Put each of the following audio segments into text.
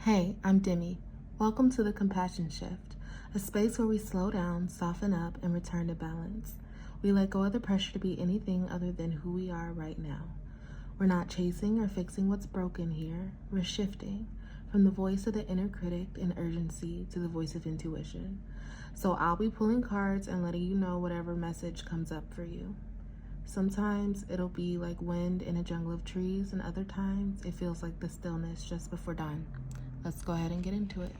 Hey, I'm Demi. Welcome to the Compassion Shift, a space where we slow down, soften up, and return to balance. We let go of the pressure to be anything other than who we are right now. We're not chasing or fixing what's broken here. We're shifting from the voice of the inner critic and urgency to the voice of intuition. So I'll be pulling cards and letting you know whatever message comes up for you. Sometimes it'll be like wind in a jungle of trees, and other times it feels like the stillness just before dawn. Let's go ahead and get into it.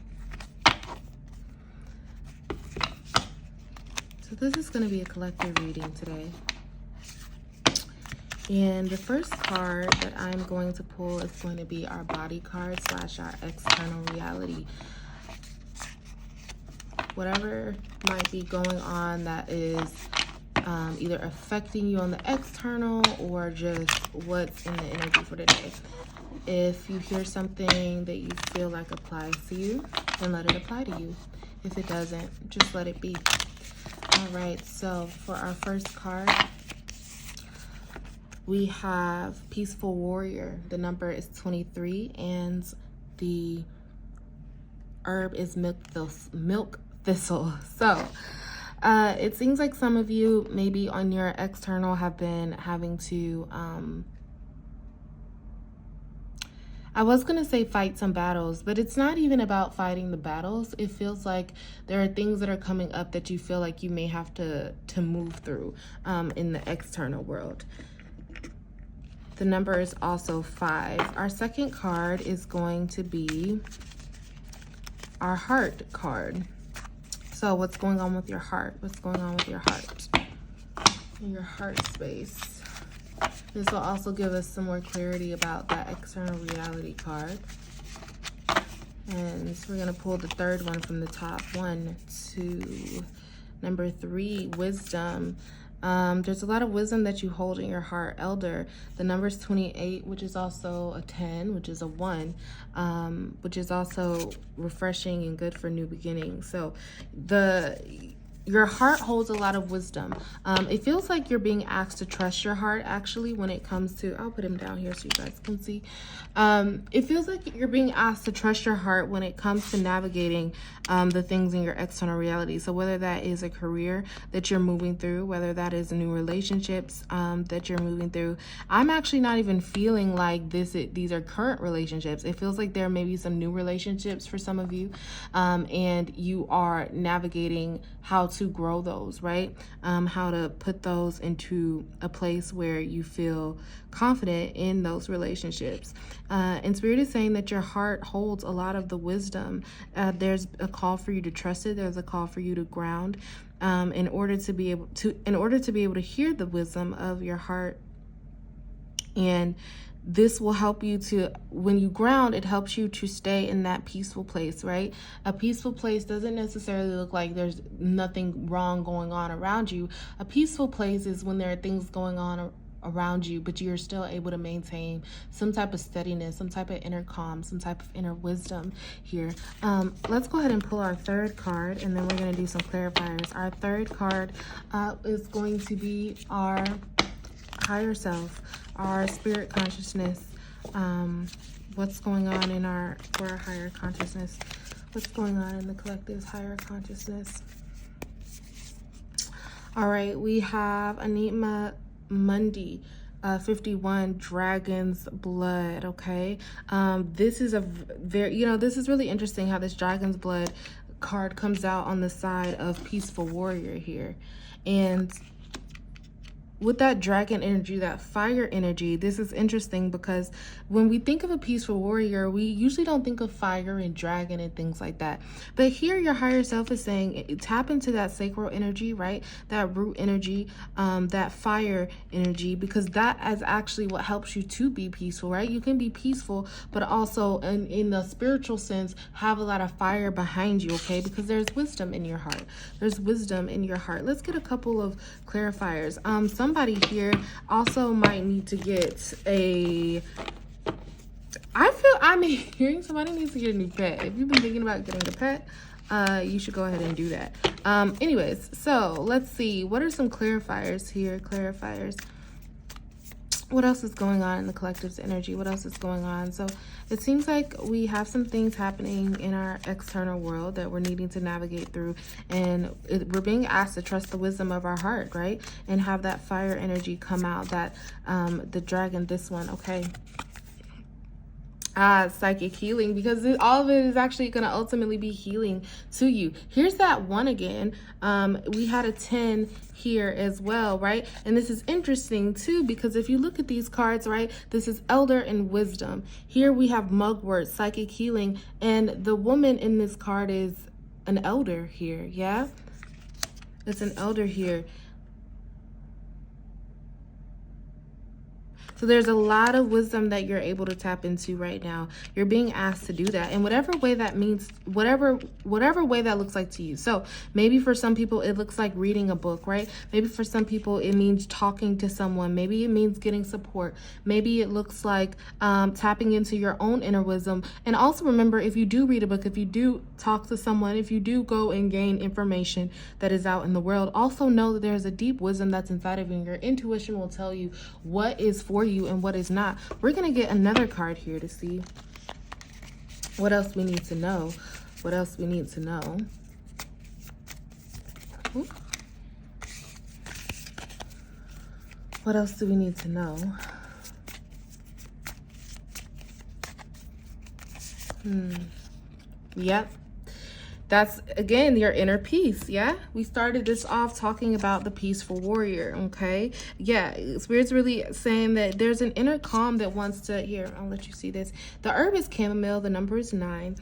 So this is going to be a collective reading today. And the first card that I'm going to pull is going to be our body card / our external reality. Whatever might be going on that is either affecting you on the external or just what's in the energy for today. If you hear something that you feel like applies to you, then let it apply to you. If it doesn't, just let it be. All right, so for our first card, we have Peaceful Warrior. The number is 23, and the herb is milk thistle. So it seems like some of you maybe on your external have been having to I was going to say fight some battles, but it's not even about fighting the battles. It feels like there are things that are coming up that you feel like you may have to move through in the external world. The number is also 5. Our second card is going to be our heart card. So what's going on with your heart? What's going on with your heart? In your heart space. This will also give us some more clarity about that external reality card. And so we're going to pull the third one from the top. 1, 2, number 3, wisdom. There's a lot of wisdom that you hold in your heart, elder. The number is 28, which is also a 10, which is a 1, which is also refreshing and good for new beginnings. So your heart holds a lot of wisdom. It feels like you're being asked to trust your heart, actually, when it comes to, I'll put him down here so you guys can see. It feels like you're being asked to trust your heart when it comes to navigating the things in your external reality. So whether that is a career that you're moving through, whether that is new relationships that you're moving through. I'm actually not even feeling like these are current relationships. It feels like there may be some new relationships for some of you, and you are navigating how to grow those, right? How to put those into a place where you feel confident in those relationships. And Spirit is saying that your heart holds a lot of the wisdom. There's a call for you to trust it. There's a call for you to ground in order to be able to hear the wisdom of your heart. And this will help you to, when you ground, it helps you to stay in that peaceful place, right? A peaceful place doesn't necessarily look like there's nothing wrong going on around you. A peaceful place is when there are things going on around you, but you're still able to maintain some type of steadiness, some type of inner calm, some type of inner wisdom here. Let's go ahead and pull our third card, and then we're going to do some clarifiers. Our third card is going to be our higher self, our spirit consciousness. What's going on for our higher consciousness? What's going on in the collective's higher consciousness? All right, we have Anima Mundi, 51, Dragon's Blood. Okay, this is a very, this is really interesting how this Dragon's Blood card comes out on the side of Peaceful Warrior here. And with that dragon energy, that fire energy, this is interesting because when we think of a peaceful warrior, we usually don't think of fire and dragon and things like that. But here your higher self is saying, tap into that sacral energy, right? That root energy, that fire energy, because that is actually what helps you to be peaceful, right? You can be peaceful, but also in the spiritual sense, have a lot of fire behind you, okay? Because there's wisdom in your heart. There's wisdom in your heart. Let's get a couple of clarifiers. Somebody here also might need to get I'm hearing somebody needs to get a new pet. If you've been thinking about getting a pet, you should go ahead and do that. Anyways, so let's see. What are some clarifiers here? Clarifiers. What else is going on in the collective's energy? What else is going on? So it seems like we have some things happening in our external world that we're needing to navigate through. And we're being asked to trust the wisdom of our heart, right? And have that fire energy come out, that the dragon, this one, okay? Psychic healing, because all of it is actually going to ultimately be healing to you. Here's that one again. We had a 10 here as well, right? And this is interesting too, because if you look at these cards, right, this is elder and wisdom. Here we have mugwort, psychic healing, and the woman in this card is an elder here. Yeah, it's an elder here. So there's a lot of wisdom that you're able to tap into right now. You're being asked to do that in whatever way that means, whatever way that looks like to you. So maybe for some people, it looks like reading a book, right? Maybe for some people, it means talking to someone. Maybe it means getting support. Maybe it looks like tapping into your own inner wisdom. And also remember, if you do read a book, if you do talk to someone, if you do go and gain information that is out in the world, also know that there's a deep wisdom that's inside of you, and your intuition will tell you what is for you and what is not. We're going to get another card here to see what else we need to know. What else we need to know. Ooh. What else do we need to know? Yep. That's, again, your inner peace, yeah? We started this off talking about the peaceful warrior, okay? Yeah, Spirit's really saying that there's an inner calm that wants to, here, I'll let you see this. The herb is chamomile, the number is 9.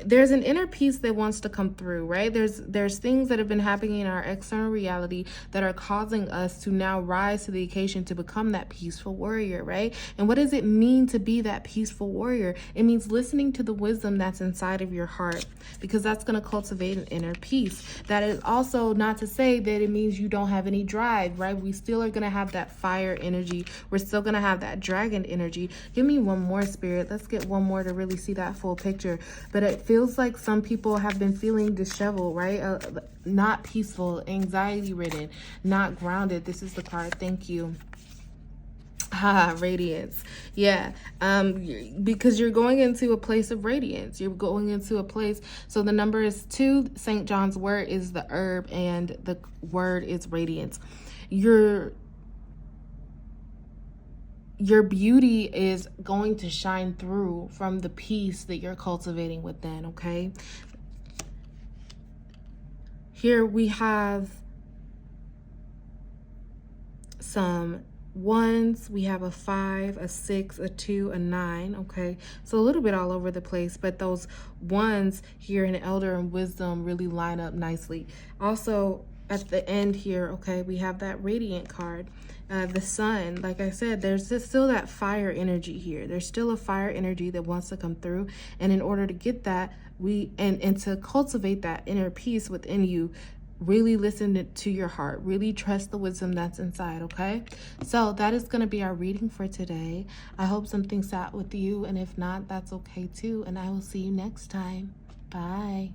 There's an inner peace that wants to come through, right? There's things that have been happening in our external reality that are causing us to now rise to the occasion to become that peaceful warrior, right? And what does it mean to be that peaceful warrior? It means listening to the wisdom that's inside of your heart, because that's going to cultivate an inner peace. That is also not to say that it means you don't have any drive, right? We still are going to have that fire energy. We're still going to have that dragon energy. Give me one more, Spirit. Let's get one more to really see that full picture. But it feels like some people have been feeling disheveled, right? Not peaceful, anxiety ridden, not grounded. This is the card. Thank you. Radiance. Yeah, because you're going into a place of radiance. You're going into a place. So the number is 2. St. John's word is the herb, and the word is radiance. Your beauty is going to shine through from the peace that you're cultivating within, okay? Here we have some 1s, we have a 5, a 6, a 2, a 9, okay? So a little bit all over the place, but those 1s here in elder and wisdom really line up nicely. Also at the end here, okay, we have that radiant card. The sun, like I said, there's still that fire energy here. There's still a fire energy that wants to come through, and in order to get that, and to cultivate that inner peace within you, really listen to your heart. Really trust the wisdom that's inside, okay? So that is going to be our reading for today. I hope something sat with you, and if not, that's okay too. And I will see you next time. Bye.